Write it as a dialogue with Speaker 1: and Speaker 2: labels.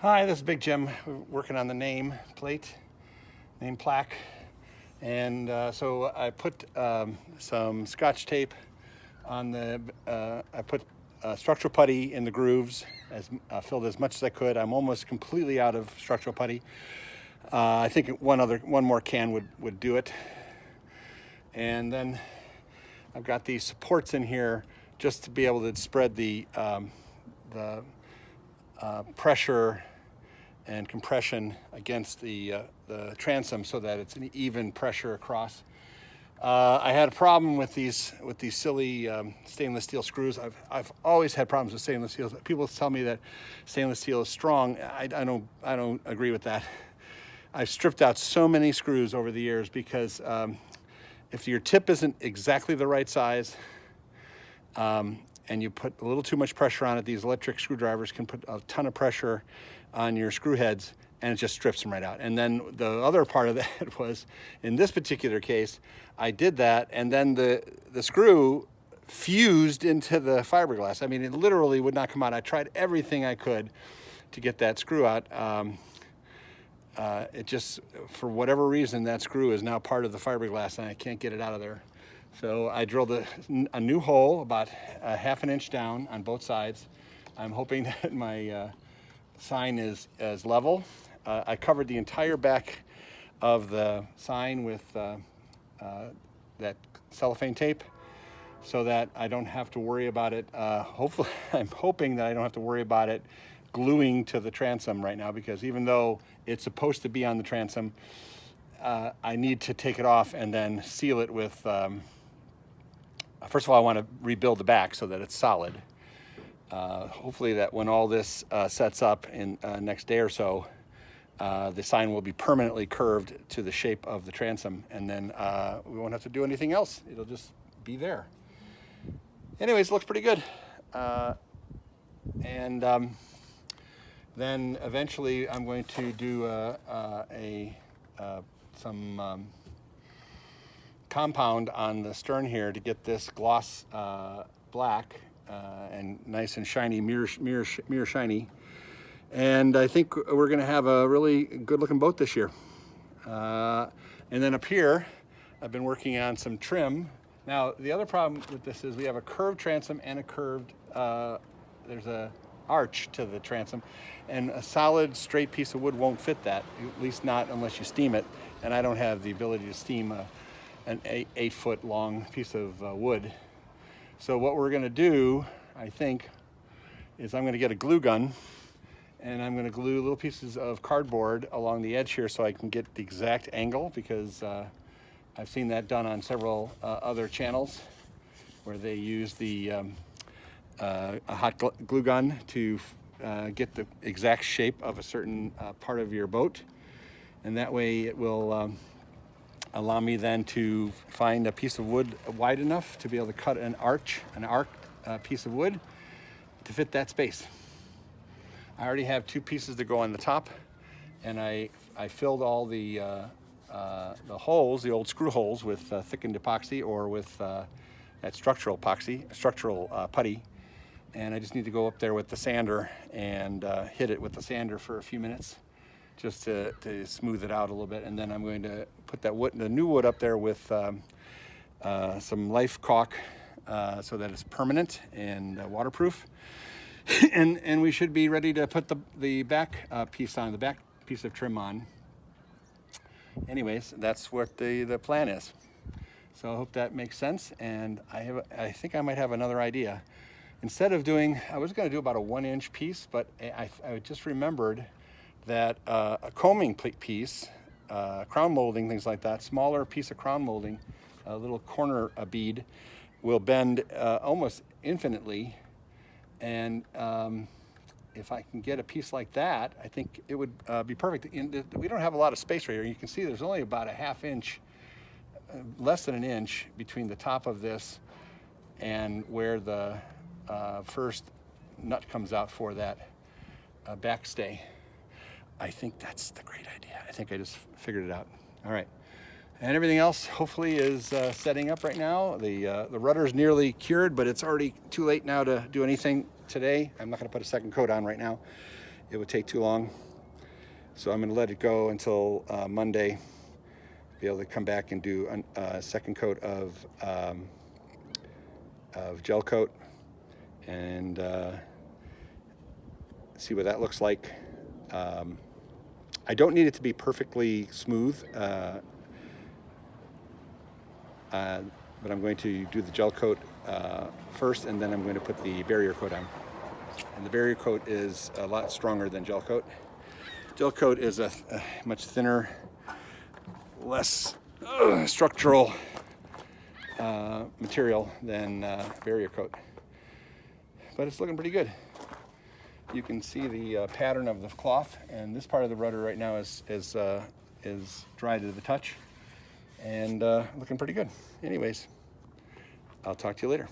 Speaker 1: Hi, this is Big Jim. We're working on the name plate, name plaque. And so I put some Scotch tape on I put structural putty in the grooves, filled as much as I could. I'm almost completely out of structural putty. I think one more can would do it. And then I've got these supports in here just to be able to spread the pressure and compression against the transom so that it's an even pressure across. I had a problem with these silly stainless steel screws. I've always had problems with stainless steel. People tell me that stainless steel is strong. I don't agree with that. I've stripped out so many screws over the years because if your tip isn't exactly the right size, and you put a little too much pressure on it, these electric screwdrivers can put a ton of pressure on your screw heads and it just strips them right out. And then the other part of that was, in this particular case, I did that and then the screw fused into the fiberglass. I mean, it literally would not come out. I tried everything I could to get that screw out. It just, for whatever reason, that screw is now part of the fiberglass and I can't get it out of there. So I drilled a new hole about a ½ an inch down on both sides. I'm hoping that my sign is level. I covered the entire back of the sign with that cellophane tape so that I don't have to worry about it. Hopefully, I'm hoping that I don't have to worry about it gluing to the transom right now, because even though it's supposed to be on the transom, I need to take it off and then seal it with first of all, I want to rebuild the back so that it's solid. Hopefully that when all this sets up in next day or so, the sign will be permanently curved to the shape of the transom, and then we won't have to do anything else. It'll just be there. Anyways, it looks pretty good. Then eventually I'm going to do some compound on the stern here to get this gloss black and nice and shiny, mirror shiny. And I think we're going to have a really good looking boat this year. And then up here, I've been working on some trim. Now, the other problem with this is we have a curved transom and a curved, there's a arch to the transom, and a solid straight piece of wood won't fit that, at least not unless you steam it. And I don't have the ability to steam an 8-foot long piece of wood. So what we're gonna do, I think, is I'm gonna get a glue gun and I'm gonna glue little pieces of cardboard along the edge here so I can get the exact angle, because I've seen that done on several other channels where they use a hot glue gun to get the exact shape of a certain part of your boat. And that way it will allow me then to find a piece of wood wide enough to be able to cut an arced piece of wood to fit that space. I already have 2 pieces to go on the top, and I filled all the holes, the old screw holes, with thickened epoxy or with that structural putty. And I just need to go up there with the sander and hit it with the sander for a few minutes, just to smooth it out a little bit. And then I'm going to put the new wood up there with some life caulk so that it's permanent and waterproof. and we should be ready to put the back piece on, the back piece of trim on. Anyways, that's what the plan is. So I hope that makes sense. And I think I might have another idea. Instead of I was going to do about a 1-inch piece, but I just remembered that a combing piece, crown molding, things like that, smaller piece of crown molding, a little corner bead, will bend almost infinitely. And if I can get a piece like that, I think it would be perfect. We don't have a lot of space right here. You can see there's only about a ½ inch, less than an inch, between the top of this and where the first nut comes out for that backstay. I think that's the great idea. I think I just figured it out. All right. And everything else hopefully is setting up right now. The rudder's nearly cured, but it's already too late now to do anything today. I'm not going to put a second coat on right now. it would take too long. So I'm going to let it go until Monday, be able to come back and do a second coat of gel coat and see what that looks like. I don't need it to be perfectly smooth, but I'm going to do the gel coat first, and then I'm going to put the barrier coat on. And the barrier coat is a lot stronger than gel coat. Gel coat is a much thinner, less structural material than barrier coat, but it's looking pretty good. You can see the pattern of the cloth, and this part of the rudder right now is dry to the touch and looking pretty good. Anyways, I'll talk to you later.